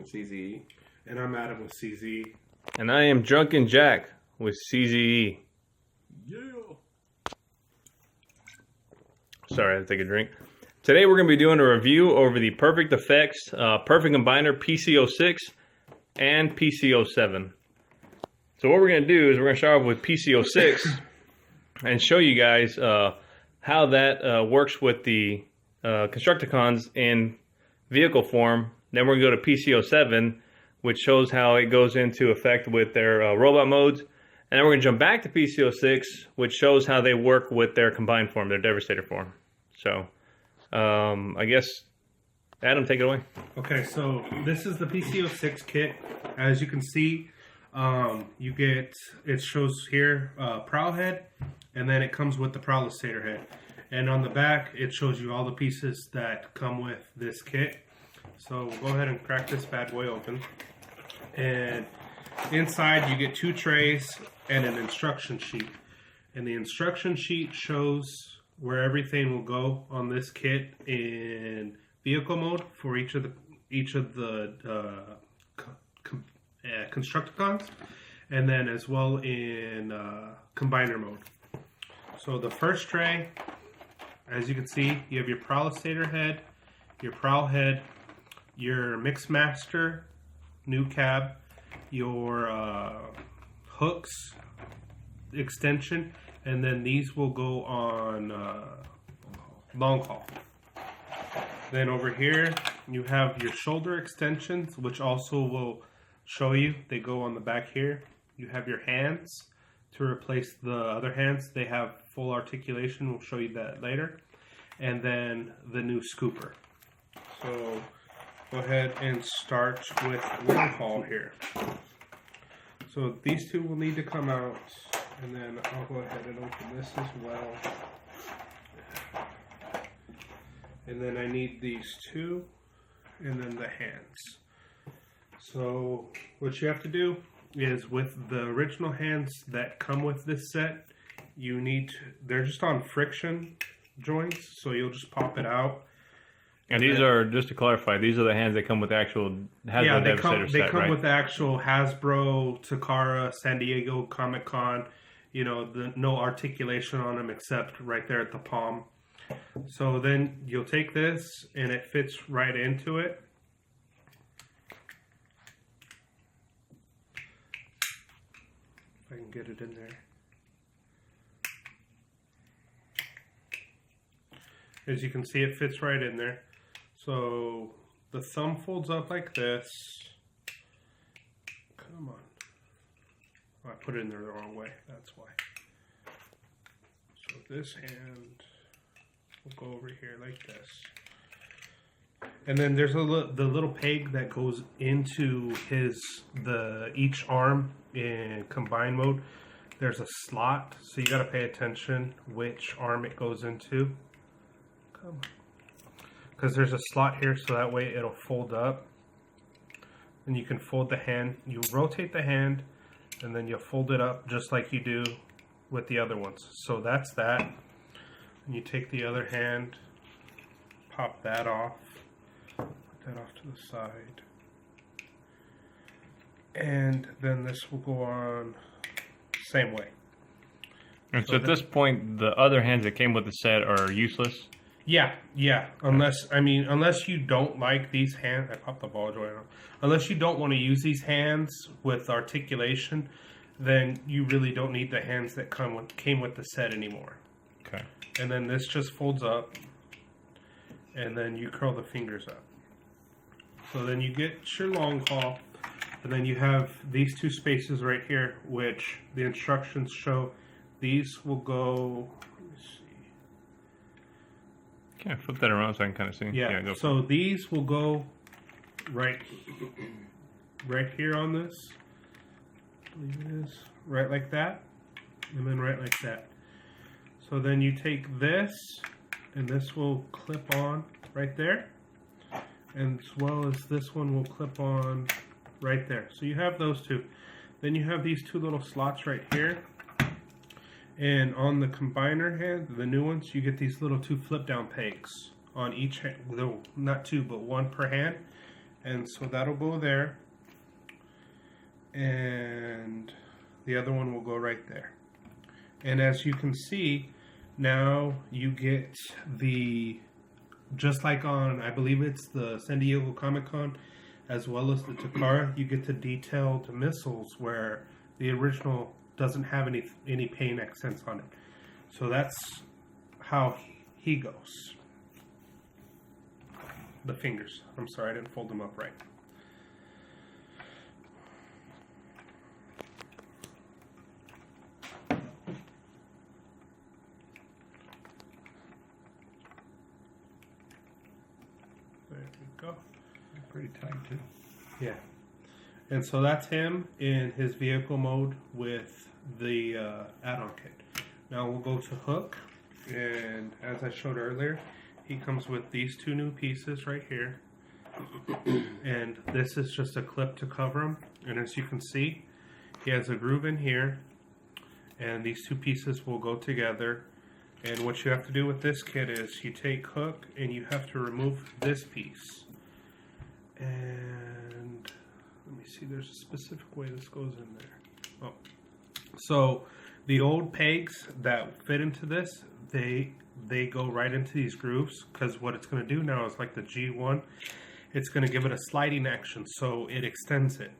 CZE. And I'm Adam with CZE. And I am Drunken Jack with CZE. Yeah. Sorry, I had to take a drink. Today we're going to be doing a review over the Perfect Effects Perfect Combiner PC-06 and PC-07. So what we're going to do is we're going to start off with PC-06 and show you guys how that works with the Constructicons in vehicle form. Then we're going to go to PC-07, which shows how it goes into effect with their robot modes. And then we're going to jump back to PC-06, which shows how they work with their combined form, their Devastator form. So, I guess, Adam, take it away. Okay, so this is the PC-06 kit. As you can see, you get, it shows here, prowl head, and then it comes with the Devastator head. And on the back, it shows you all the pieces that come with this kit. So we'll go ahead and crack this bad boy open. And inside, you get 2 trays and an instruction sheet. And the instruction sheet shows where everything will go on this kit in vehicle mode for each of the Constructicons, and then as well in combiner mode. So the first tray, as you can see, you have your Devastator head, your prowl head, your Mixmaster new cab, your hooks extension, and then these will go on long haul. Then over here you have your shoulder extensions, which also will show you, they go on the back here. You have your hands to replace the other hands. They have full articulation, we'll show you that later. And then the new scooper. So go ahead and start with long haul here. So these two will need to come out, and then I'll go ahead and open this as well. And then I need these two, and then the hands. So what you have to do is, with the original hands that come with this set, you need to, they're just on friction joints, so you'll just pop it out. And these are, just to clarify, these are the hands that come with the actual Hasbro Devastator set, they come right? with the actual Hasbro, Takara, San Diego Comic-Con. You know, no articulation on them except right there at the palm. So then you'll take this, and it fits right into it. If I can get it in there. As you can see, it fits right in there. So the thumb folds up like this. Come on. Oh, I put it in there the wrong way. That's why. So this hand will go over here like this. And then there's the little peg that goes into each arm in combine mode. There's a slot, so you got to pay attention which arm it goes into. Come on. Because there's a slot here, so that way it'll fold up. And you can fold the hand. You rotate the hand, and then you fold it up just like you do with the other ones. So that's that. And you take the other hand, pop that off, put that off to the side. And then this will go on same way. And so at this point, the other hands that came with the set are useless? Yeah. Unless you don't like these hands, I popped the ball joint on. Unless you don't want to use these hands with articulation, then you really don't need the hands that came with the set anymore. Okay. And then this just folds up, and then you curl the fingers up. So then you get your long haul, and then you have these 2 spaces right here, which the instructions show. These will go. Can I flip that around so I can kind of see? Yeah, go so these will go right here on this. I believe it is. Right like that. And then right like that. So then you take this, and this will clip on right there. And as well as this one will clip on right there. So you have those 2. Then you have these 2 little slots right here. And on the combiner hand, the new ones, you get these little 2 flip down pegs on each hand. Not 2, but 1 per hand. And so that'll go there. And the other one will go right there. And as you can see, now you get the, just like on, I believe it's the San Diego Comic-Con, as well as the Takara, you get the detailed missiles where the original doesn't have any paint accents on it. So that's how he goes. The fingers. I'm sorry, I didn't fold them up right. There we go. Pretty tight too. Yeah. And so that's him in his vehicle mode with the add-on kit. Now we'll go to Hook, and as I showed earlier, he comes with these two new pieces right here. And this is just a clip to cover him. And as you can see, he has a groove in here, and these two pieces will go together. And what you have to do with this kit is you take Hook and you have to remove this piece. And let me see, there's a specific way this goes in there. Oh. So the old pegs that fit into this, they go right into these grooves, because what it's going to do now is like the G1, it's going to give it a sliding action, so it extends it.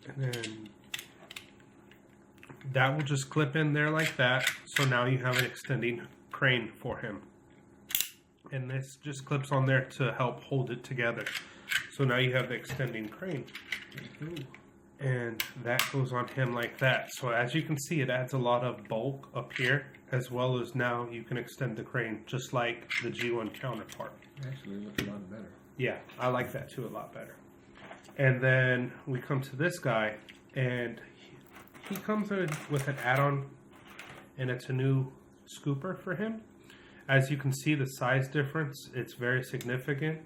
And then that will just clip in there like that, so now you have an extending crane for him. And this just clips on there to help hold it together. So now you have the extending crane. And that goes on him like that. So as you can see, it adds a lot of bulk up here, as well as now you can extend the crane just like the G1 counterpart. Actually looks a lot better. Yeah, I like that too a lot better. And then we come to this guy, and he comes in with an add-on, and it's a new scooper for him. As you can see, the size difference, it's very significant.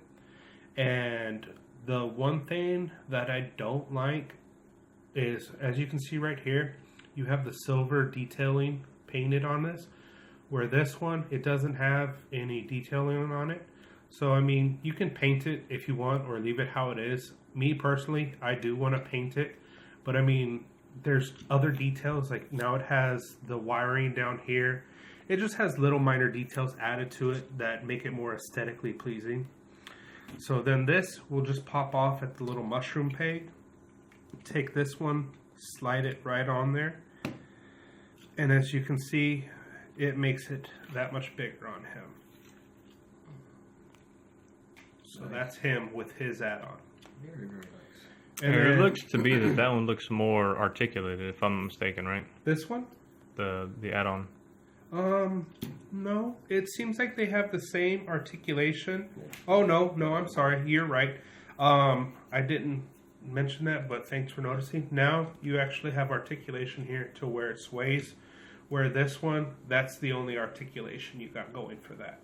And the one thing that I don't like is, as you can see right here, you have the silver detailing painted on this, where this one, it doesn't have any detailing on it. So, I mean, you can paint it if you want or leave it how it is. Me, personally, I do want to paint it. But, I mean, there's other details. Like, now it has the wiring down here. It just has little minor details added to it that make it more aesthetically pleasing. So then this will just pop off at the little mushroom peg. Take this one, slide it right on there. And as you can see, it makes it that much bigger on him. So that's him with his add-on. Very, very nice. And it then looks to be that one looks more articulated, if I'm mistaken, right? this one? The add-on. No. It seems like they have the same articulation. Oh, no, I'm sorry. You're right. I didn't mention that, but thanks for noticing. Now you actually have articulation here to where it sways, where this one, that's the only articulation you got going for that.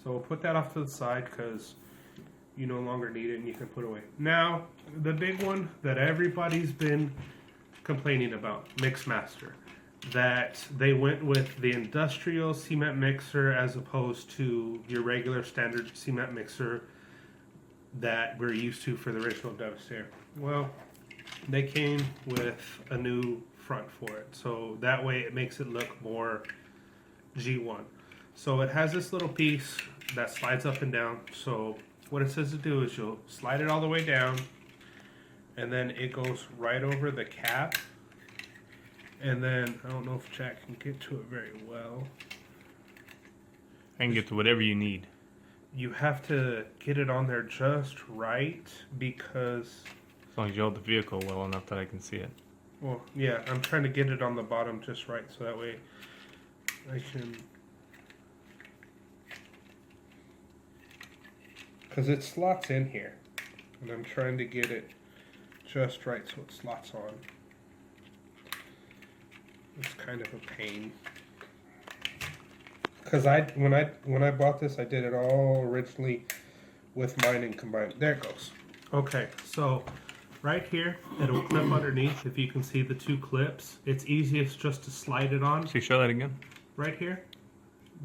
So we'll put that off to the side because you no longer need it and you can put it away. Now, the big one that everybody's been complaining about, Mixmaster. That they went with the industrial cement mixer as opposed to your regular standard cement mixer that we're used to for the original Devastator. Well, they came with a new front for it, so that way it makes it look more G1. So it has this little piece that slides up and down. So what it says to do is you'll slide it all the way down, and then it goes right over the cap. And then, I don't know if Jack can get to it very well. I can get to whatever you need. You have to get it on there just right because... As long as you hold the vehicle well enough that I can see it. Well, yeah, I'm trying to get it on the bottom just right so that way I can... Because it slots in here. And I'm trying to get it just right so it slots on. It's kind of a pain. Because when I bought this, I did it all originally with mine and combined. There it goes. Okay, so right here, it'll clip underneath. If you can see the two clips, it's easiest just to slide it on. See, show that again. Right here,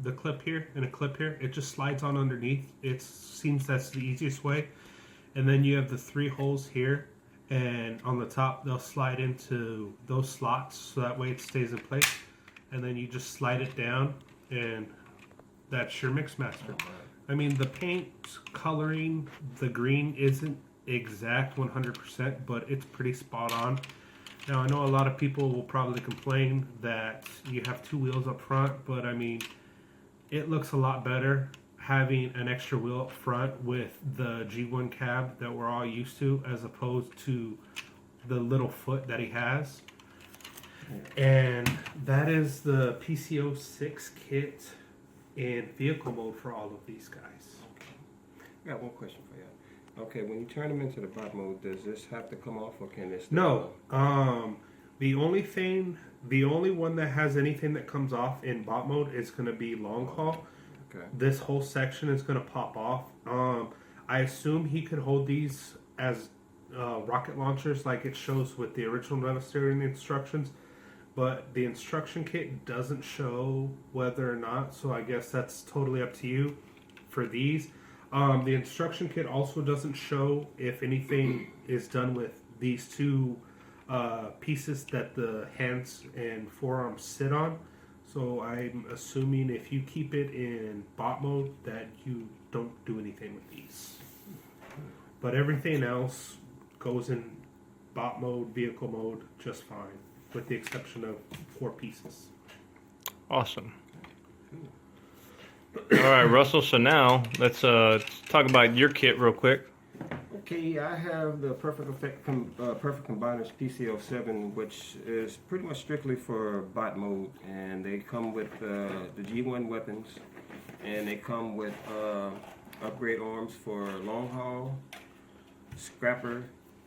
the clip here and a clip here, it just slides on underneath. It seems that's the easiest way. And then you have the 3 holes here, and on the top they'll slide into those slots so that way it stays in place. And then you just slide it down, and that's your mix master. I mean, the paint coloring, the green isn't exact 100%, but it's pretty spot on. Now, I know a lot of people will probably complain that you have 2 wheels up front, but I mean, it looks a lot better having an extra wheel up front with the G1 cab that we're all used to, as opposed to the little foot that he has. And that is the PC-06 kit in vehicle mode for all of these guys. I got one question for you. Okay, when you turn them into the bot mode, does this have to come off, or can this? No. The only one that has anything that comes off in bot mode is going to be long haul. Okay. This whole section is going to pop off. I assume he could hold these as rocket launchers, like it shows with the original Devastator in the instructions. But the instruction kit doesn't show whether or not, so I guess that's totally up to you for these. The instruction kit also doesn't show if anything is done with these 2 pieces that the hands and forearms sit on. So I'm assuming if you keep it in bot mode that you don't do anything with these. But everything else goes in bot mode, vehicle mode, just fine, with the exception of 4 pieces. Awesome. All right, Russell. So now let's talk about your kit real quick. Okay, I have the Perfect Combiners PC-07, which is pretty much strictly for bot mode, and they come with the G1 weapons, and they come with upgrade arms for long haul, scrapper,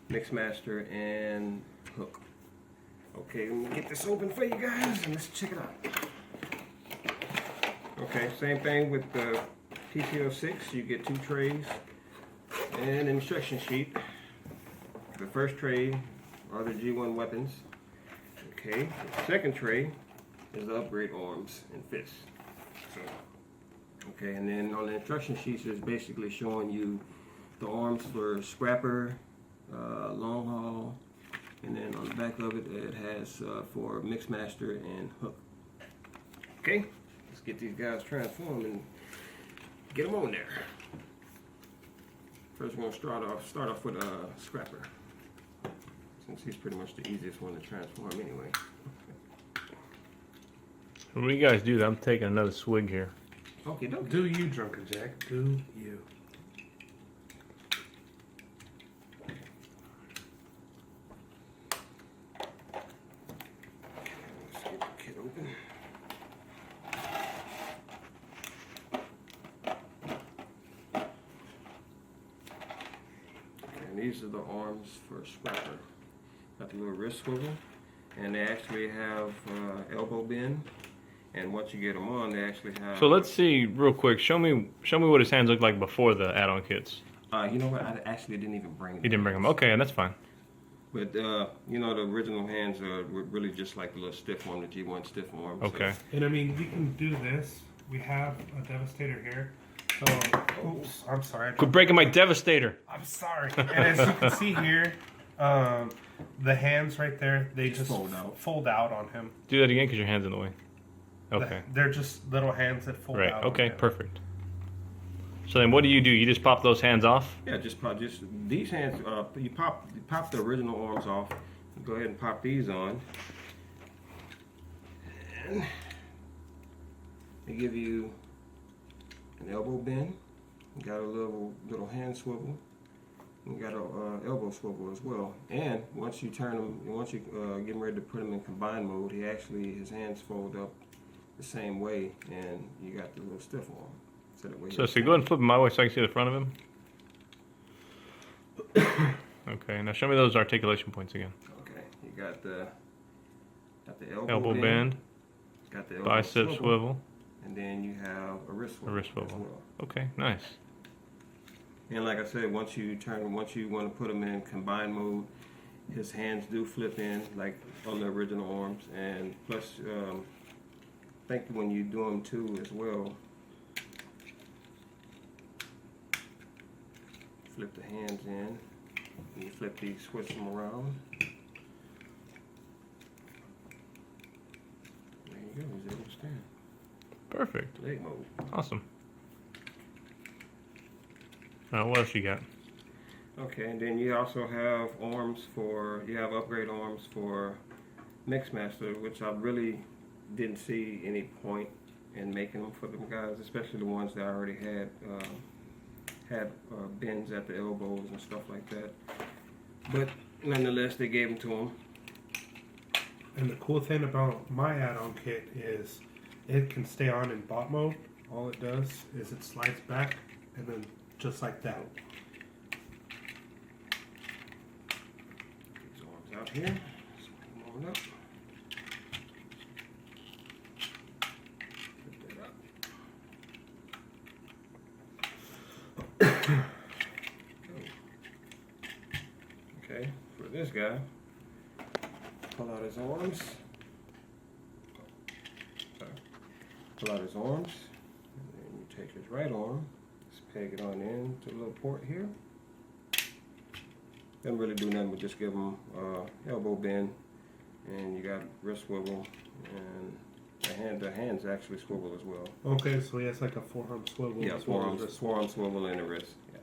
mixmaster, and hook. Okay, let me get this open for you guys, and let's check it out. Okay, same thing with the PC-06. You get 2 trays and an instruction sheet. The first tray are the G1 weapons. Okay, the second tray is the upgrade arms and fists. So, okay, and then on the instruction sheets is basically showing you the arms for scrapper, long haul, and then on the back of it, it has for mixmaster and hook. Okay, let's get these guys transformed and get them on there. First, we're going to start off with a scrapper, since he's pretty much the easiest one to transform anyway. When you guys do that, I'm taking another swig here. Okay, don't Do you, Drunken Jack? Do you? Let's get the kit open. And these are the arms for scrapper. Got the little wrist swivel, and they actually have elbow bend. And once you get them on, they actually have. So let's see real quick. Show me what his hands looked like before the add-on kits. You know what? I actually didn't even bring them. You didn't bring them. Okay, and that's fine. But you know, the original hands are really just like the little stiff arm, the G1 stiff arm. Okay. And I mean, we can do this. We have a Devastator here. So, oops, I'm sorry. Quit breaking my Devastator. I'm sorry. And as you can see here, the hands right there, they just fold out on him. Do that again because your hand's in the way. Okay. They're just little hands that fold Right. out. Okay. on him. Perfect. So then, what do? You just pop those hands off? Yeah, just these hands. You pop the original arms off. Go ahead and pop these on, and they give you an elbow bend. You got a little hand swivel. You got a elbow swivel as well. And once you turn them, once you getting ready to put them in combined mode, his hands fold up the same way, and you got the little stiff arm. So that way. So go ahead and flip them my way so I can see the front of him. Okay. Now show me those articulation points again. Okay. You got the Elbow bend. Got the elbow Bicep swivel. and then you have a wrist swivel. A wrist swivel. As well. Okay. Nice. And like I said, once you want to put them in combined mode, his hands do flip in like on the original arms, and plus, I think when you do them too as well, flip the hands in. And you flip these, switch them around. There you go, he's able to stand. Perfect. Leg mode. Awesome. What else you got? Okay, and then you also have arms for, you have upgrade arms for Mixmaster, which I really didn't see any point in making them for them guys, especially the ones that I already had bends at the elbows and stuff like that. But nonetheless, they gave them to them. And the cool thing about my add-on kit is it can stay on in bot mode. All it does is it slides back and then just like that. These arms out here. Slide them on up. Okay, for this guy, pull out his arms. Sorry. Pull out his arms, and then you take his right arm, just peg it on in to the little port here. Doesn't really do nothing but just give him elbow bend, and you got wrist swivel, and the hands actually swivel as well. Okay, so he has like a forearm swivel. Yeah, as well as wrist. forearm swivel and a wrist. Yeah.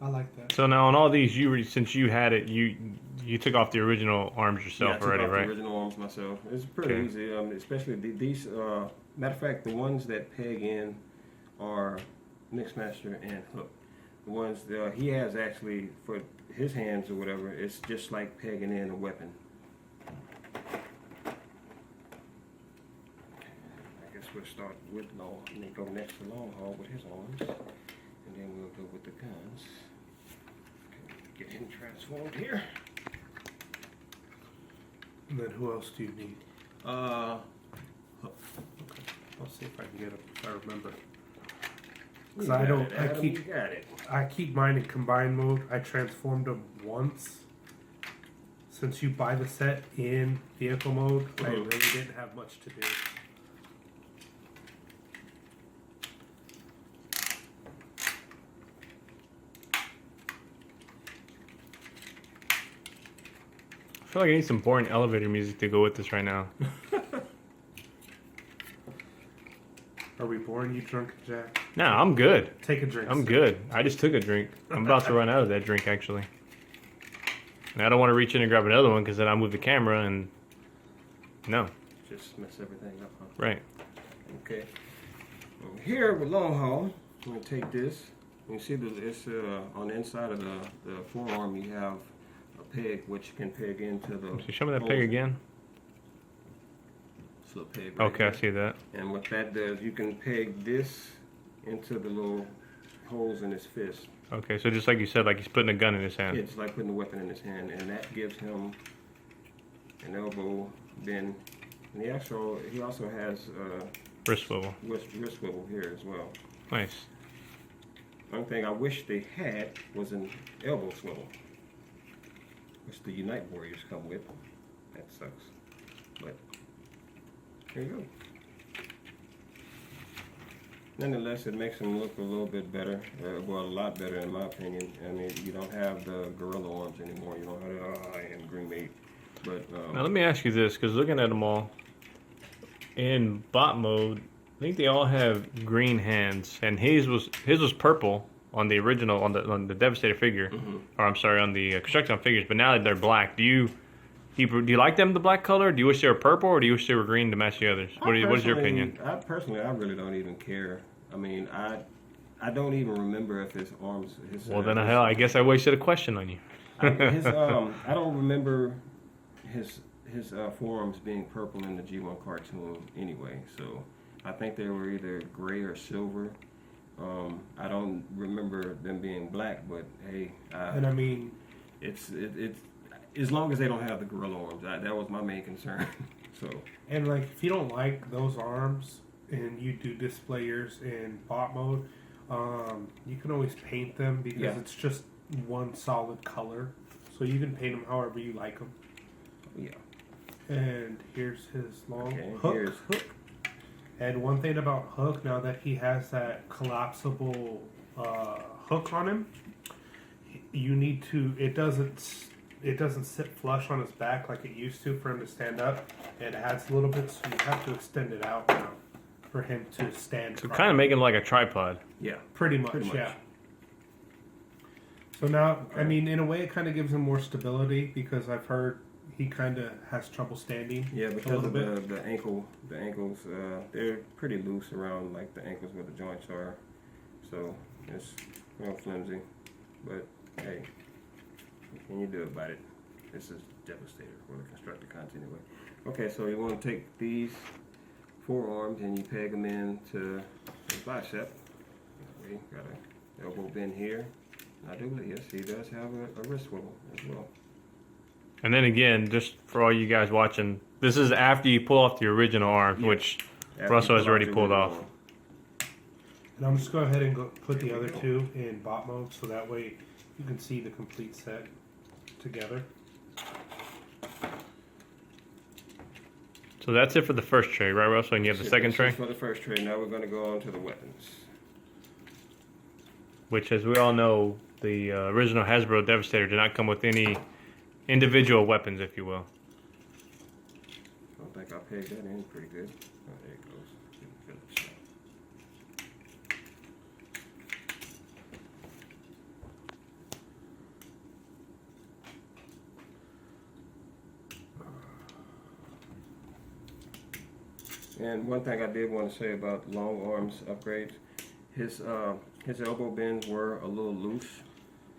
I like that. So now on all these, since you had it, you took off the original arms yourself Yeah, I already, took off right? the original arms myself. It's pretty Okay. easy, especially these. Matter of fact, the ones that peg in are Mixmaster and Hook. The ones he has actually for his hands or whatever, it's just like pegging in a weapon. I guess we'll start with long. And then go next to long haul with his arms, and then we'll go with the guns. Okay, get him transformed here. And then who else do you need? Hook. Okay, I'll see if I can get him if I remember. Because You I got don't. it, Adam, you got it. I keep mine in combined mode. I transformed them once. Since you buy the set in vehicle mode, I really didn't have much to do. I feel like I need some boring elevator music to go with this right now. Are we boring you, Drunken Jack? No, I'm good. Take a drink. I'm sir. good. I just took a drink. I'm about to run out of that drink, actually. And I don't want to reach in and grab another one because then I move the camera and... No. Just mess everything up, huh? Right. Okay. Over here with long haul, I'm going to take this. You see it's on the inside of the forearm you have a peg which can peg into the... So show me that peg holes. again. It's a little peg right Okay, I there. see that. And what that does, you can peg this into the little holes in his fist. Okay, so just like you said, like he's putting a gun in his hand. Yeah, it's like putting a weapon in his hand, and that gives him an elbow bend. And he also has Wrist swivel. wrist swivel here as well. Nice. One thing I wish they had was an elbow swivel, which the Unite Warriors come with. That sucks. But there you go. Nonetheless, it makes them look a little bit better. Well, a lot better in my opinion. I mean, you don't have the gorilla arms anymore. You don't have the and green meat. But Now let me ask you this, because looking at them all, in bot mode, I think they all have green hands, and his was purple on the original on the Devastator figure, or I'm sorry, on the Constructicon figures. But now that they're black, do you like them the black color? Do you wish they were purple, or do you wish they were green to match the others? What is your opinion? I really don't even care. I mean, I don't even remember if his arms. Well, then hell, I guess I wasted a question on you. I don't remember his forearms being purple in the G1 cartoon anyway. So I think they were either gray or silver. I don't remember them being black, but hey, And I mean, it's as long as they don't have the gorilla arms. That was my main concern. So and like if you don't like those arms and you do display yours in bot mode, you can always paint them because Yeah. it's just one solid color. So you can paint them however you like them. yeah. And here's his long Okay, hook. here's Hook. And one thing about Hook, now that he has that collapsible hook on him, you need to. It doesn't sit flush on his back like it used to for him to stand up. It adds a little bit, so you have to extend it out now for him to stand. So kind of make him like a tripod. Yeah. Pretty much, yeah. So now, I mean, in a way, it kind of gives him more stability because I've heard he kind of has trouble standing. Yeah, because of the ankles, they're pretty loose around like the ankles where the joints are. So it's real flimsy. But hey, what can you do about it? This is Devastator for the Constructicons anyway. Okay, so you want to take these forearms and you peg them into his bicep. We got an elbow bend here. I do believe, yes, he does have a wrist swivel as well. And then again, just for all you guys watching, this is after you pull off the original arms, which Russell has already pulled off. And I'm just go ahead and put the other two in bot mode so that way you can see the complete set together. So that's it for the first tray, right, Russell? And you have the second tray? For the first tray, now we're going to go on to the weapons. Which, as we all know, the original Hasbro Devastator did not come with any individual weapons, if you will. I don't think I pegged that in pretty good. Oh, there it goes. And one thing I did want to say about long arms upgrades, his elbow bends were a little loose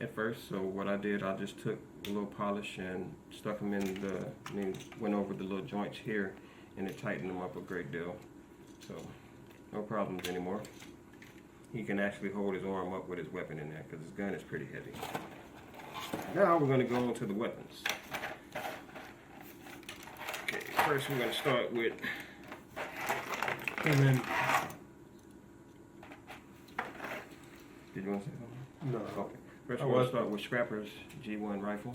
at first, so what I did, I just took a little polish and stuck them in went over the little joints here, and it tightened them up a great deal. So, no problems anymore. He can actually hold his arm up with his weapon in there, because his gun is pretty heavy. Now we're going to go on to the weapons. Okay, first we're going to start with... And then, Did you want to say something? no. Okay. First, we're going to start with Scrapper's G1 rifle.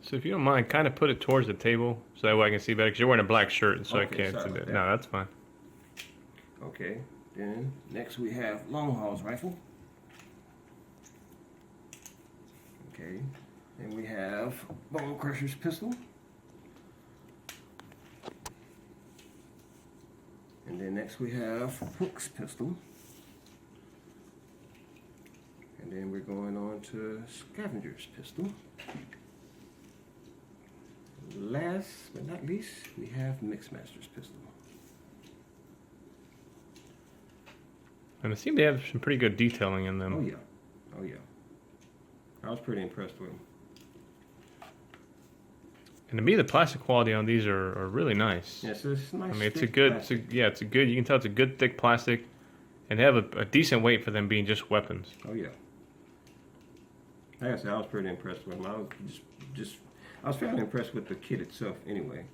So if you don't mind, kind of put it towards the table so that way I can see better. Because you're wearing a black shirt, so I Okay, can't sorry see about that. that. No, that's fine. Okay. Then next we have Longhall's rifle. Okay. Then we have Bone Crusher's pistol. And then next we have Hook's pistol. And then we're going on to Scavenger's pistol. Last but not least, we have Mixmaster's pistol. And it seemed to have some pretty good detailing in them. Oh yeah, oh yeah. I was pretty impressed with them. And to me, the plastic quality on these are really nice. Yeah, so it's nice. I mean, it's a thick good, plastic. it's a good. You can tell it's a good thick plastic, and they have a decent weight for them being just weapons. Oh yeah. Like I said, I was pretty impressed with them. I was fairly impressed with the kit itself, anyway.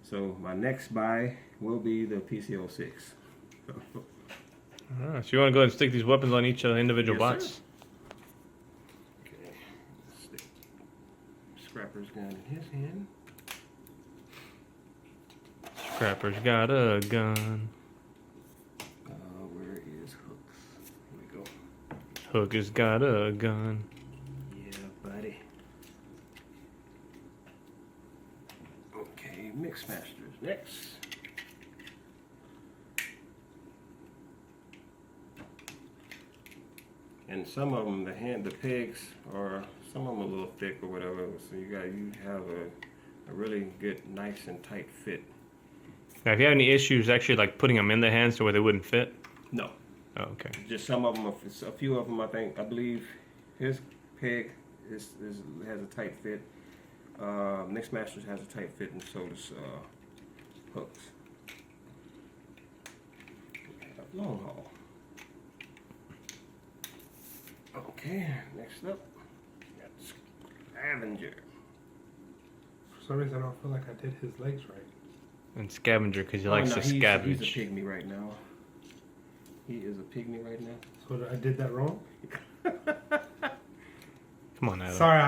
So my next buy will be the PC-06. All right, so you want to go ahead and stick these weapons on each individual Yes, box? sir. Okay. Stick Scrapper's gun in his hand. Scrapper's got a gun. Where is Hooks? Here we go. Hook has got a gun. Yeah, buddy. Okay, Mixmasters next. And some of them, the pegs are, some of them a little thick or whatever. So you have a really good, nice and tight fit. Now, if you have any issues actually like putting them in the hands to where they wouldn't fit. No, Oh, okay. just some of them. A few of them, I believe, his peg has a tight fit. Mixmasters has a tight fit, and so does Hooks. Long haul. Okay, next up, we got Scavenger. For some reason, I don't feel like I did his legs right. And Scavenger because he likes to He's a scavenge. pygmy right now. He is a pygmy right now. So I did that wrong? Come on, Adam. Sorry,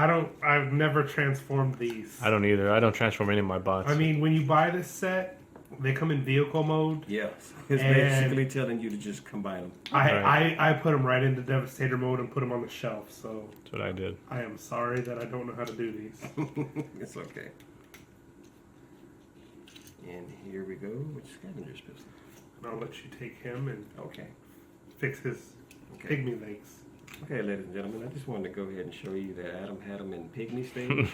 I've never transformed these. I don't either. I don't transform any of my bots. I mean, when you buy this set, They come in vehicle mode. Yes. It's And- basically telling you to just combine them. I put them right into Devastator mode and put them on the shelf. So That's what I did. I am sorry that I don't know how to do these. It's okay. And here we go with scavenger's pistol. And I'll let you take him and Okay. fix his Okay. pygmy legs. Okay, ladies and gentlemen, I just wanted to go ahead and show you that Adam had them in pygmy stage.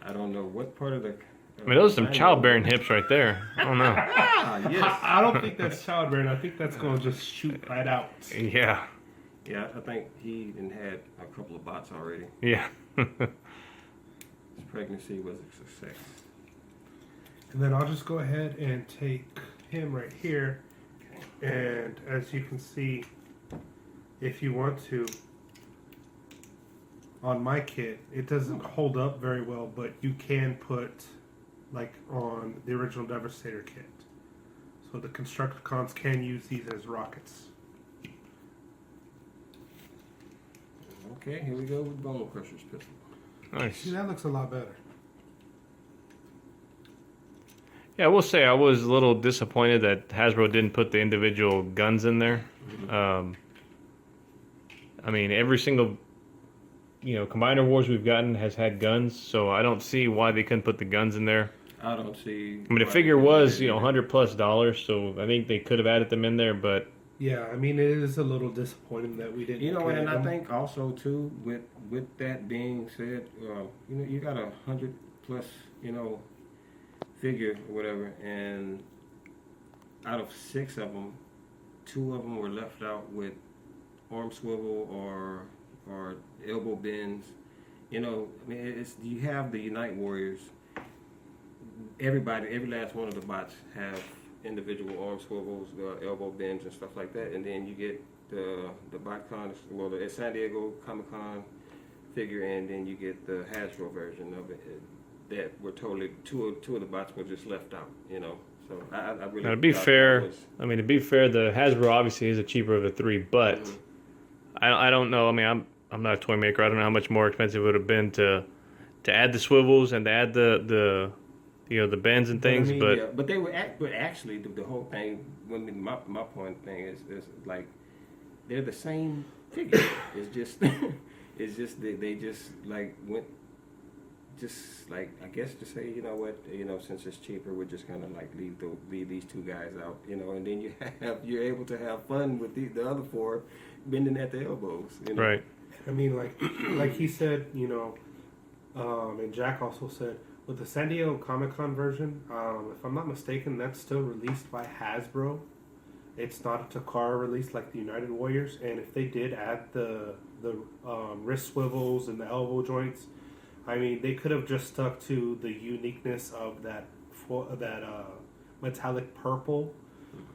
I don't know what part of the. I mean, those are some childbearing hips right there. I don't know. Ah, yes. I don't think that's childbearing. I think that's going to just shoot right out. Yeah. Yeah, I think he even had a couple of bots already. Yeah. His pregnancy was a success. And then I'll just go ahead and take him right here. And as you can see, if you want to, on my kit, it doesn't hold up very well, but you can put, like on the original Devastator kit. So the Constructicons can use these as rockets. Okay, here we go with Bone Crusher's pistol. Nice. See, that looks a lot better. Yeah, I will say I was a little disappointed that Hasbro didn't put the individual guns in there. I mean, every single, Combiner Wars we've gotten has had guns, so I don't see why they couldn't put the guns in there. I don't see. I mean, the figure was, $100+, so I think they could have added them in there, but Yeah, I mean, it is a little disappointing that we didn't. And I think also too, with that being said, you got 100+, figure or whatever, and out of 6 of them, 2 of them were left out with arm swivel or elbow bends. I mean, you have the Unite Warriors. Every last one of the bots have individual arm swivels, elbow bends, and stuff like that. And then you get the BotCon, well, the San Diego Comic-Con figure, and then you get the Hasbro version of it. That were totally two of the bots were just left out. So I really. now, to be thought fair, that was- the Hasbro obviously is a cheaper of the 3, but I don't know. I mean, I'm not a toy maker. I don't know how much more expensive it would have been to add the swivels and to add the bends and things, but yeah, but they were but actually the whole thing. My point thing is like they're the same figure. It's just they just like went. Just like I guess to say, since it's cheaper, we're just gonna like leave these 2 guys out, and then you're able to have fun with the other 4 bending at the elbows, right. I mean, like he said, and Jack also said, with the San Diego Comic-Con version, if I'm not mistaken, that's still released by Hasbro. It's not a Takara release like the United Warriors, and if they did add the wrist swivels and the elbow joints, I mean, they could have just stuck to the uniqueness of that metallic purple,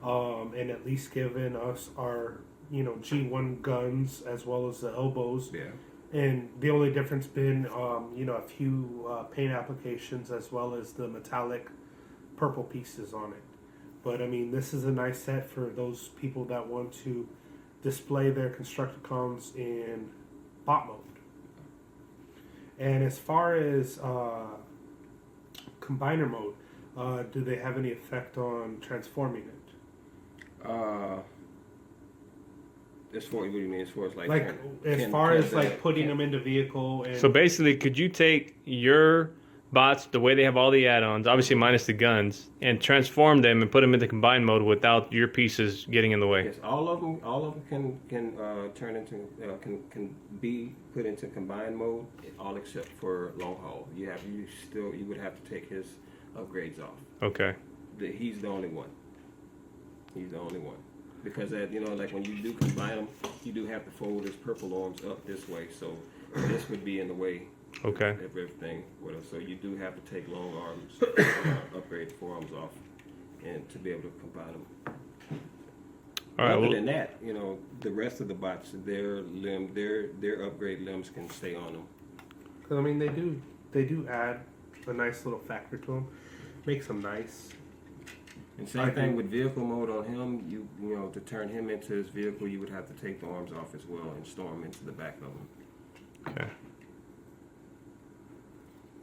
and at least given us our G1 guns as well as the elbows. Yeah. And the only difference been a few paint applications as well as the metallic purple pieces on it. But I mean, this is a nice set for those people that want to display their Constructicons in bot mode. And as far as combiner mode, do they have any effect on transforming it? As far, what do you mean? As far as putting them into vehicle and So basically, could you take your bots the way they have all the add-ons, obviously minus the guns, and transform them and put them into combine mode without your pieces getting in the way? Yes, all of them can turn into can be put into combined mode, all except for long haul. You would have to take his upgrades off. Okay. He's the only one. Because like when you do combine them, you do have to fold his purple arms up this way, so this would be in the way. Okay. Of everything, so you do have to take long arms, upgrade the forearms off, and to be able to combine them. All right. Other than that, the rest of the bots, their upgrade limbs can stay on them. Because I mean, they do add a nice little factor to them, makes them nice. And same thing with vehicle mode on him. You to turn him into his vehicle, you would have to take the arms off as well and store him into the back of him. Okay.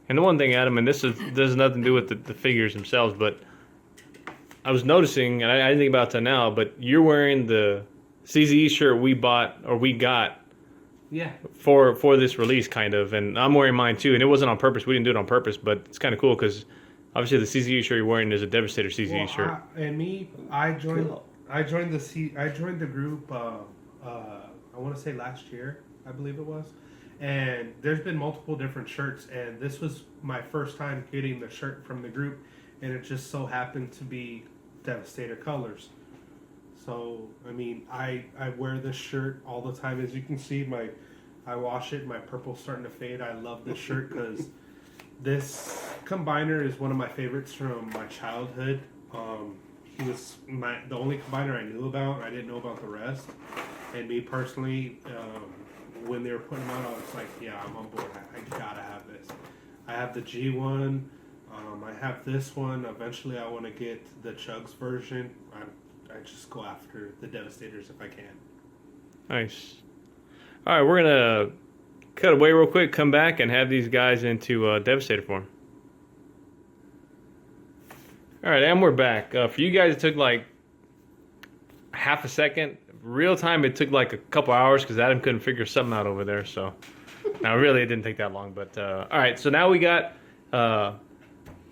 And the one thing, Adam, and this has nothing to do with the figures themselves, but I was noticing, and I didn't think about it till now, but you're wearing the CZE shirt we bought or we got Yeah. for this release, kind of, and I'm wearing mine too. And it wasn't on purpose. We didn't do it on purpose, but it's kind of cool because obviously the CZE shirt you're wearing is a Devastator CZE shirt. I joined the group. I want to say last year, I believe it was. And there's been multiple different shirts, and this was my first time getting the shirt from the group, and it just so happened to be Devastator colors. So, I mean, I wear this shirt all the time. As you can see, I wash it, my purple's starting to fade. I love this shirt because this combiner is one of my favorites from my childhood. He was the only combiner I knew about. I didn't know about the rest. And me personally, when they were putting them out, I was like, yeah, I'm on board. I gotta have this. I have the G1. I have this one. Eventually, I want to get the Chugs version. I just go after the Devastators if I can. Nice. All right, we're gonna cut away real quick, come back, and have these guys into Devastator form. All right, and we're back. For you guys, it took like half a second. Real time, it took like a couple hours because Adam couldn't figure something out over there. So, now really, it didn't take that long. But all right, so now we got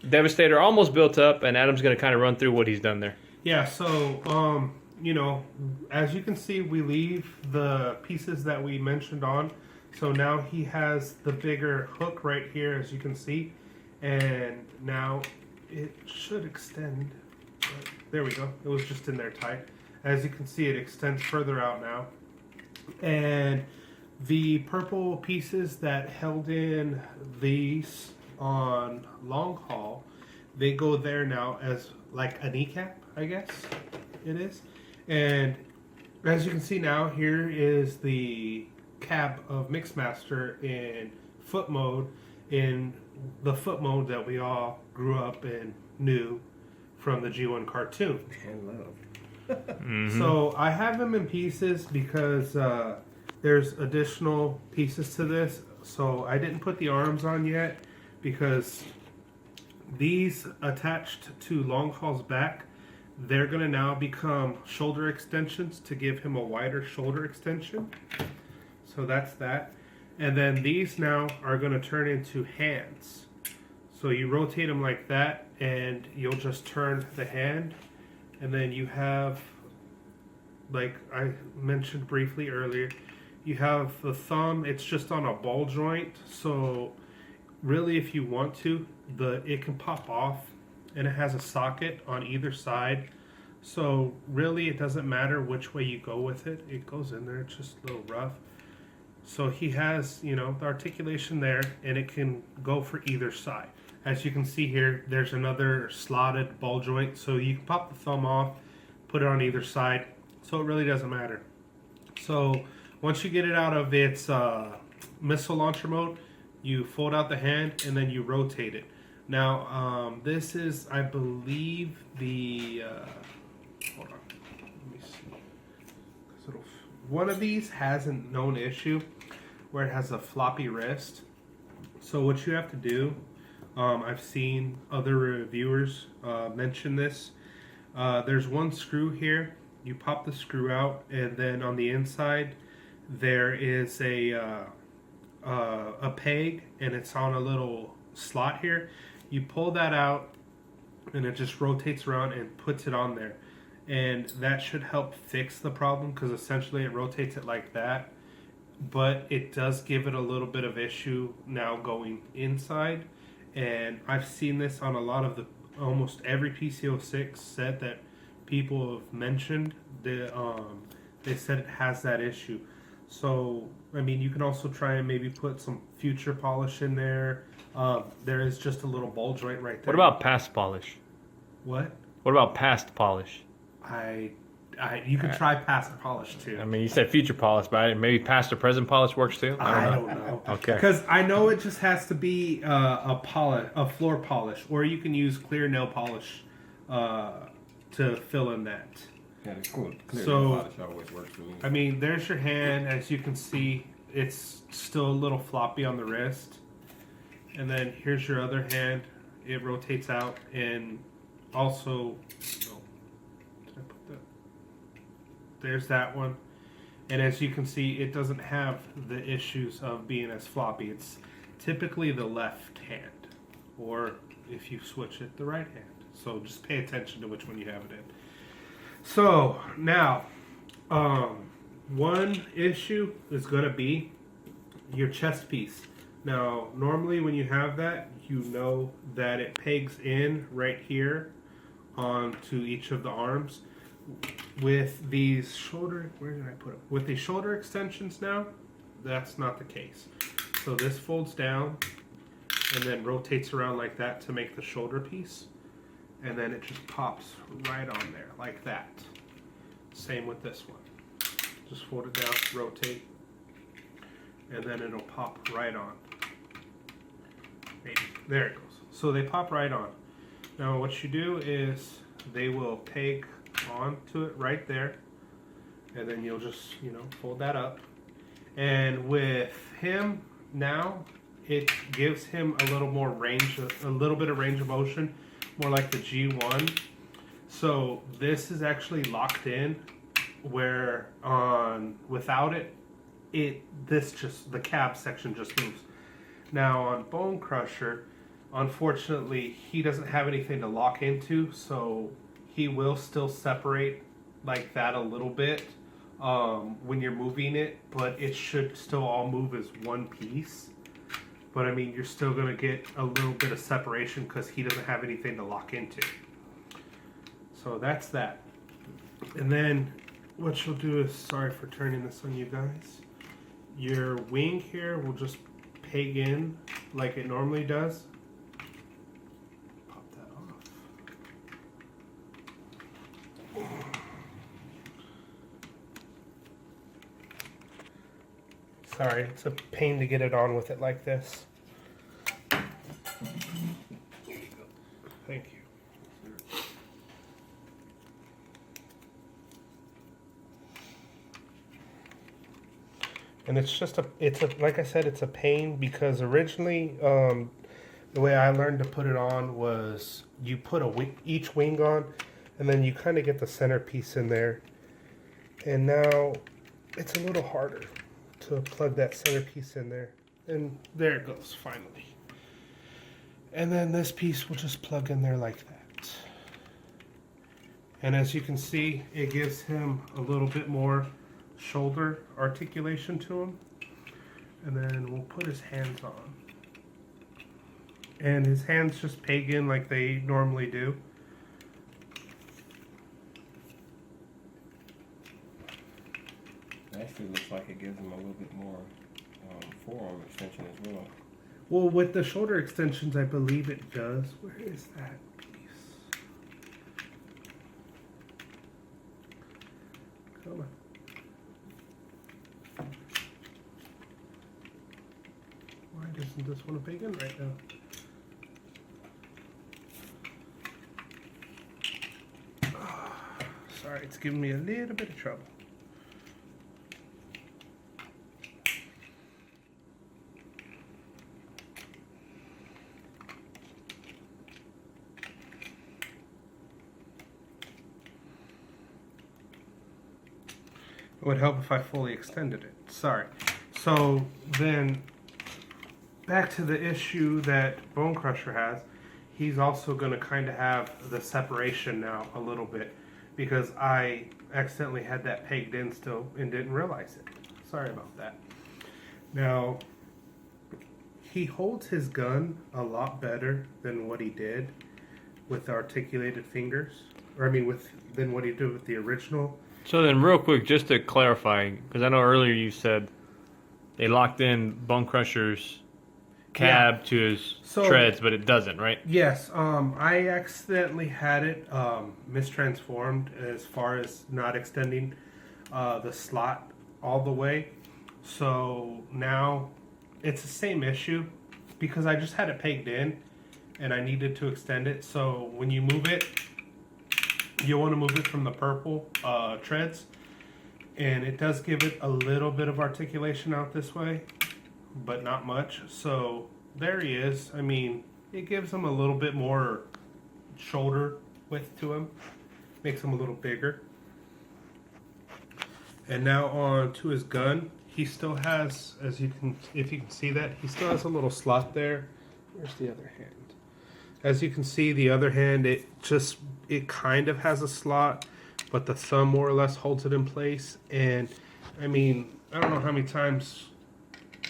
Devastator almost built up, and Adam's gonna kind of run through what he's done there. Yeah, so, you know, as you can see, we leave the pieces that we mentioned on. So now he has the bigger hook right here, as you can see. And now it should extend. There we go. It was just in there tight. As you can see, it extends further out now. And the purple pieces that held in these on long haul, they go there now as like a kneecap, I guess it is. And as you can see now, here is the cab of Mixmaster in foot mode, in the foot mode that we all grew up and knew from the G1 cartoon. And loved. So I have them in pieces because there's additional pieces to this. So I didn't put the arms on yet because these attached to Long Haul's back, they're going to now become shoulder extensions to give him a wider shoulder extension. So that's that. And then these now are going to turn into hands. So you rotate them like that and you'll just turn the hand. And then you have, like I mentioned briefly earlier, you have the thumb. It's just on a ball joint. So really, if you want to, it can pop off, and it has a socket on either side. So really, it doesn't matter which way you go with it. It goes in there. It's just a little rough. So he has, you know, the articulation there, and it can go for either side. As you can see here, there's another slotted ball joint. So you can pop the thumb off, put it on either side. So it really doesn't matter. So once you get it out of its missile launcher mode, you fold out the hand and then you rotate it. Now, this is, I believe, the... hold on. Let me see. One of these has a known issue where it has a floppy wrist. So what you have to do, I've seen other reviewers mention this. There's one screw here. You pop the screw out, and then on the inside there is a peg, and it's on a little slot here. You pull that out, and it just rotates around and puts it on there. And that should help fix the problem, because essentially it rotates it like that. But it does give it a little bit of issue now going inside. And I've seen this on a lot of almost every PC-06 set that people have mentioned. They said it has that issue. So, I mean, you can also try and maybe put some future polish in there. There is just a little ball joint right there. What about past polish? What? What about past polish? You could try past polish too. I mean, you said future polish, but maybe past or present polish works too? I don't know. Okay. Because I know it just has to be a floor polish, or you can use clear nail polish to fill in that. Yeah, it's cool. Clear So- nail polish always works for me. I mean, there's your hand. As you can see, it's still a little floppy on the wrist. And then here's your other hand. It rotates out, and also, there's that one. And as you can see, it doesn't have the issues of being as floppy. It's typically the left hand, or if you switch it, the right hand. So just pay attention to which one you have it in. So now, one issue is going to be your chest piece. Now, normally when you have that, you know that it pegs in right here onto each of the arms. With these shoulder, where did I put them? With these shoulder extensions now, that's not the case. So this folds down and then rotates around like that to make the shoulder piece. And then it just pops right on there like that. Same with this one. Just fold it down, rotate, and then it'll pop right on. Maybe. There it goes. So they pop right on. Now what you do is they will peg onto it right there, and then you'll just, fold that up. And with him now, it gives him a little more range, a little bit of range of motion, more like the G1. So this is actually locked in, where without it, the cab section just moves. Now on Bone Crusher, unfortunately, he doesn't have anything to lock into, so he will still separate like that a little bit when you're moving it, but it should still all move as one piece. But I mean, you're still going to get a little bit of separation because he doesn't have anything to lock into. So that's that. And then what you'll do is, sorry for turning this on you guys, your wing here will just peg in like it normally does. Pop that off. Sorry, it's a pain to get it on with it like this. Thank you. And it's like I said, it's a pain because originally the way I learned to put it on was you put each wing on, and then you kind of get the centerpiece in there. And now it's a little harder to plug that centerpiece in there. And there it goes, finally. And then this piece will just plug in there like that. And as you can see, it gives him a little bit more shoulder articulation to him. And then we'll put his hands on. And his hands just peg in like they normally do. Actually looks like it gives him a little bit more forearm extension as well. Well, with the shoulder extensions, I believe it does. Where is that piece? Come on. Why doesn't this want to peg in right now? Sorry, it's giving me a little bit of trouble. It would help if I fully extended it. Sorry. So then, back to the issue that Bone Crusher has. He's also going to kind of have the separation now a little bit because I accidentally had that pegged in still and didn't realize it. Sorry about that. Now, he holds his gun a lot better than what he did with the articulated fingers. Or I mean, than what he did with the original. So then real quick, just to clarify, because I know earlier you said they locked in Bone Crusher's cab to his treads, but it doesn't, right? Yes, I accidentally had it mistransformed as far as not extending the slot all the way. So now it's the same issue because I just had it pegged in and I needed to extend it. So when you move it, you want to move it from the purple treads, and it does give it a little bit of articulation out this way, but not much. So there he is. I mean, it gives him a little bit more shoulder width to him, makes him a little bigger. And now on to his gun. He still has, if you can see that, he still has a little slot there. Where's the other hand? As you can see, the other hand, it kind of has a slot, but the thumb more or less holds it in place. And I mean, I don't know how many times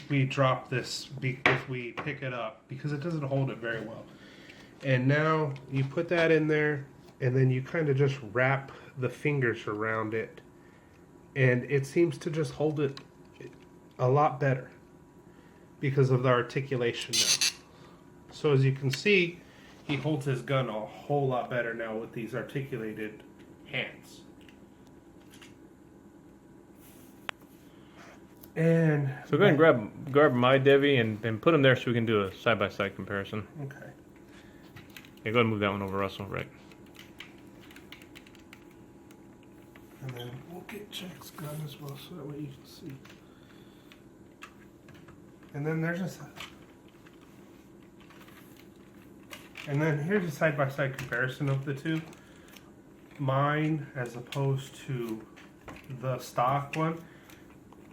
we drop this if we pick it up, because it doesn't hold it very well. And now you put that in there, and then you kind of just wrap the fingers around it, and it seems to just hold it a lot better because of the articulation now. So as you can see, he holds his gun a whole lot better now with these articulated hands. And So go ahead and grab my Devi and put them there so we can do a side-by-side comparison. okay. Yeah, go ahead and move that one over, Russell, right? And then we'll get Jack's gun as well, so that way you can see. And then there's a... And then here's a side-by-side comparison of the two. Mine, as opposed to the stock one.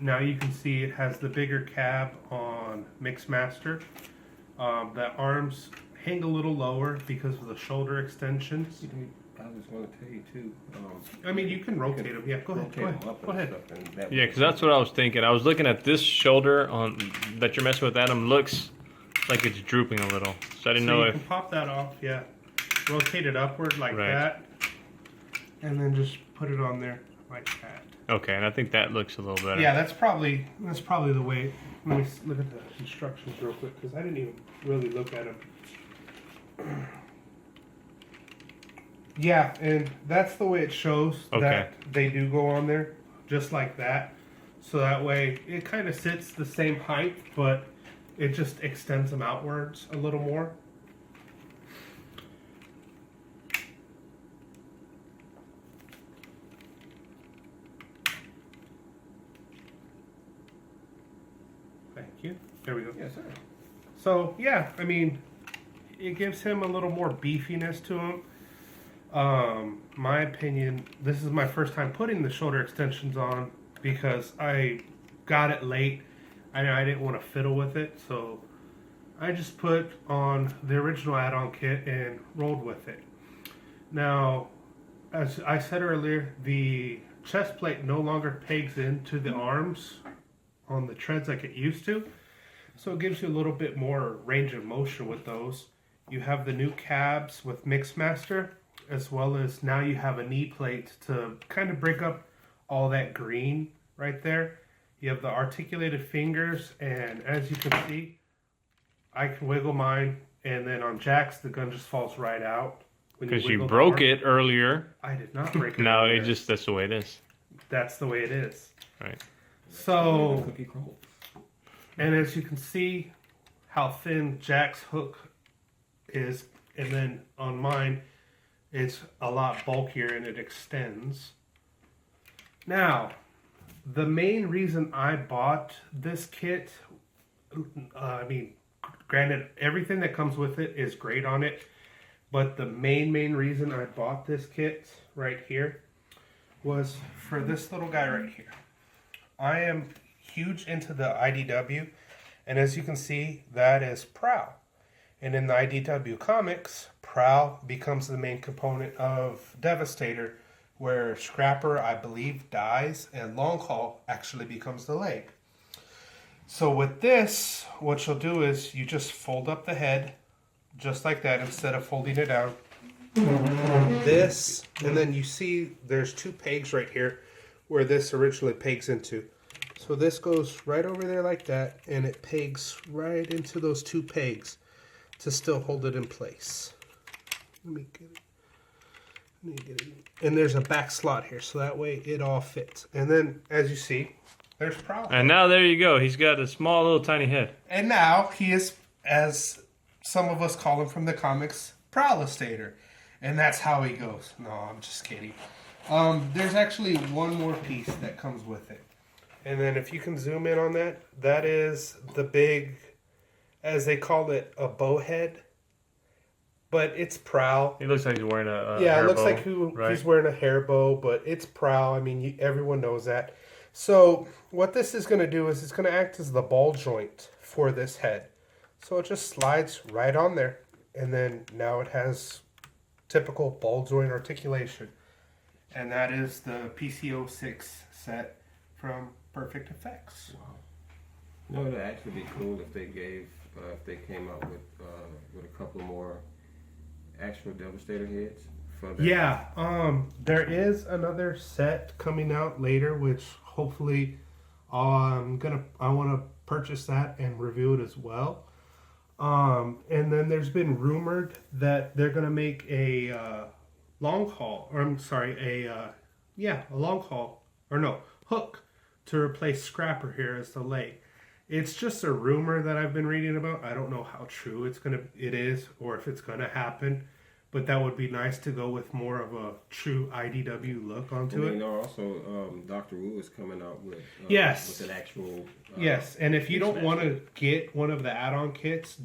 Now you can see it has the bigger cab on Mixmaster. The arms hang a little lower because of the shoulder extensions. I was going to tell you too. I mean, you can rotate them. Yeah, go ahead. Go ahead. Go ahead. Yeah, because that's what I was thinking. I was looking at this shoulder on that you're messing with, Adam. Looks like it's drooping a little. So I didn't know you if... can pop that off, yeah. Rotate it upward like Right. that. And then just put it on there like that. Okay, and I think that looks a little better. Yeah, that's probably the way. Let me look at the instructions real quick, because I didn't even really look at them. Yeah, and that's the way it shows that they do go on there, just like that. So that way it kind of sits the same height, but it just extends them outwards a little more. Thank you. There we go. Yes, sir. So, yeah, I mean, it gives him a little more beefiness to him. My opinion, this is my first time putting the shoulder extensions on because I got it late. I didn't want to fiddle with it, so I just put on the original add-on kit and rolled with it. Now, as I said earlier, the chest plate no longer pegs into the arms on the treads like it used to. So it gives you a little bit more range of motion with those. You have the new cabs with Mixmaster, as well as now you have a knee plate to kind of break up all that green right there. You have the articulated fingers, and as you can see, I can wiggle mine, and then on Jack's, the gun just falls right out. Because you broke it earlier. I did not break it. No, earlier. that's the way it is. That's the way it is. Right. So, Cookie crumble. and as you can see how thin Jack's hook is, and then on mine, it's a lot bulkier and it extends. Now, the main reason I bought this kit, I mean, granted, everything that comes with it is great on it, but the main reason I bought this kit right here was for this little guy right here. I am huge into the IDW, and as you can see, that is Prowl. And in the IDW comics, Prowl becomes the main component of Devastator, where Scrapper, I believe, dies, and Long Haul actually becomes the leg. So with this, what you'll do is you just fold up the head, just like that, instead of folding it down. This, and then you see there's two pegs right here where this originally pegs into. So this goes right over there like that, and it pegs right into those two pegs to still hold it in place. Let me get it. And there's a back slot here, so that way it all fits. And then, as you see, there's Prowl. And now there you go. He's got a small little tiny head. And now he is, as some of us call him from the comics, Prowlistator. And that's how he goes. No, I'm just kidding. There's actually one more piece that comes with it. And then if you can zoom in on that, that is the big, as they call it, a bow head. But it's Prowl. He looks like he's wearing a yeah, hair it looks bow, like right? he's wearing a hair bow, but it's Prowl. I mean, everyone knows that. So what this is going to do is it's going to act as the ball joint for this head. So it just slides right on there, and then now it has typical ball joint articulation. And that is the PC-06 set from Perfect Effects. Wow. You know, it'd actually be cool if they gave, if they came out with a couple more actual Devastator heads. For that. Yeah, there is another set coming out later, which hopefully I want to purchase that and review it as well. And then there's been rumored that they're gonna make a long haul, or I'm sorry, a long haul, or no, hook to replace Scrapper here as the leg. It's just a rumor that I've been reading about. I don't know how true it is, or if it's gonna happen. But that would be nice to go with more of a true IDW look onto it. You know, also Dr. Wu is coming out with yes, with an actual yes. And if you don't want to get one of the add-on kits,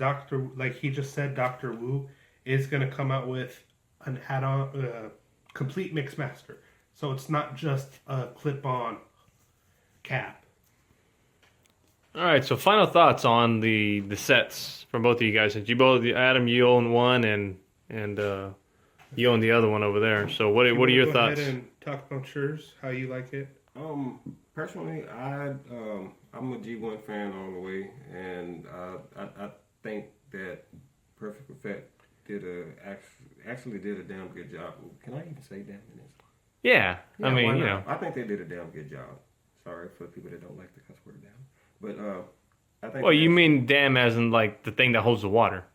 like he just said, Dr. Wu is going to come out with an add-on complete Mixmaster. So it's not just a clip-on cap. All right, so final thoughts on the sets from both of you guys. Since you both, Adam, you own one, and you own the other one over there. So what are your thoughts? Go ahead and talk about yours, how you like it. Personally, I'm a G1 fan all the way, and I think that Perfect Effect actually did a damn good job. Can I even say damn in this? Yeah, I mean, you know, I think they did a damn good job. Sorry for the people that don't like the cuss word damn, but I think. Well, you mean damn as in like the thing that holds the water?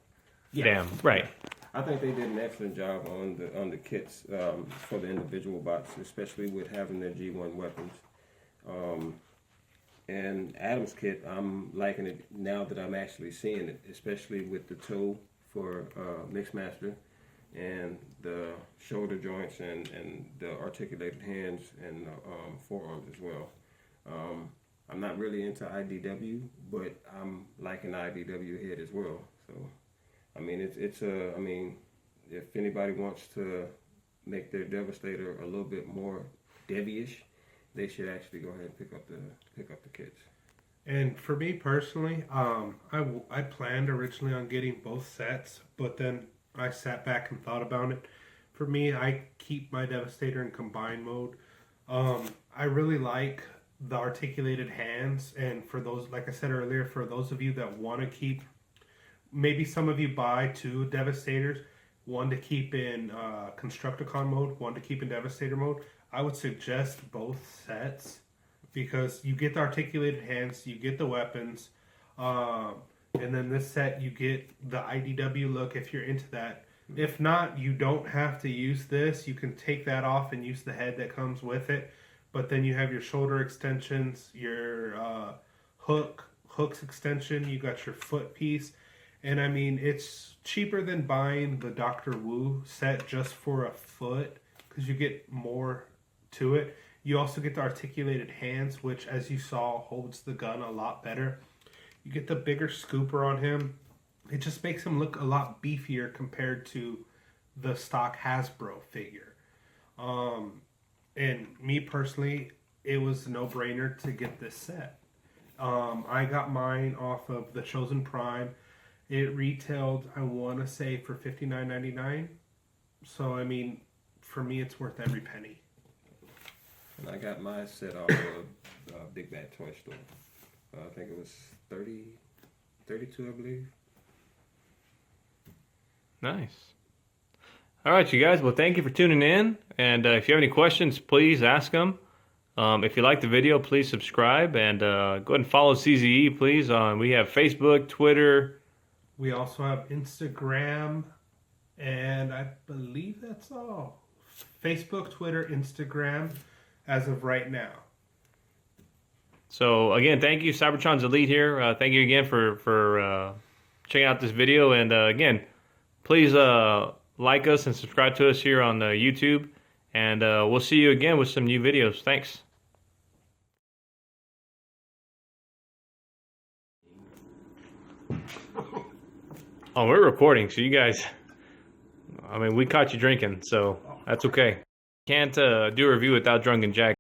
Yeah. Damn, right. I think they did an excellent job on the kits for the individual bots, especially with having their G1 weapons. And Adam's kit, I'm liking it now that I'm actually seeing it, especially with the toe for Mixmaster and the shoulder joints and the articulated hands and forearms as well. I'm not really into IDW, but I'm liking IDW head as well. So. I mean, I mean, if anybody wants to make their Devastator a little bit more Devi-ish, they should actually go ahead and pick up the kits. And for me personally, I planned originally on getting both sets, but then I sat back and thought about it. For me, I keep my Devastator in combined mode. I really like the articulated hands, and for those, like I said earlier, for those of you that want to keep. Maybe some of you buy two Devastators, one to keep in Constructicon mode, one to keep in Devastator mode. I would suggest both sets because you get the articulated hands, you get the weapons, and then this set you get the IDW look if you're into that. If not, you don't have to use this. You can take that off and use the head that comes with it. But then you have your shoulder extensions, your hooks extension, you got your foot piece. And I mean, it's cheaper than buying the Dr. Wu set just for a foot because you get more to it. You also get the articulated hands, which, as you saw, holds the gun a lot better. You get the bigger scooper on him. It just makes him look a lot beefier compared to the stock Hasbro figure. And me personally, it was a no-brainer to get this set. I got mine off of the Chosen Prime. It retailed, I want to say, for $59.99. So, I mean, for me, it's worth every penny. And I got my set off of Big Bad Toy Store. I think it was $32, I believe. Nice. All right, you guys. Well, thank you for tuning in. And if you have any questions, please ask them. If you like the video, please subscribe. And go ahead and follow CZE, please. We have Facebook, Twitter. We also have Instagram. And I believe that's all. Facebook, Twitter, Instagram, as of right now. So, again, thank you, Cybertronz Elite here. Thank you again for checking out this video. And, again, please like us and subscribe to us here on YouTube. And we'll see you again with some new videos. Thanks. Oh, we're recording, so you guys, I mean, we caught you drinking, so that's okay. Can't do a review without Drunken Jack.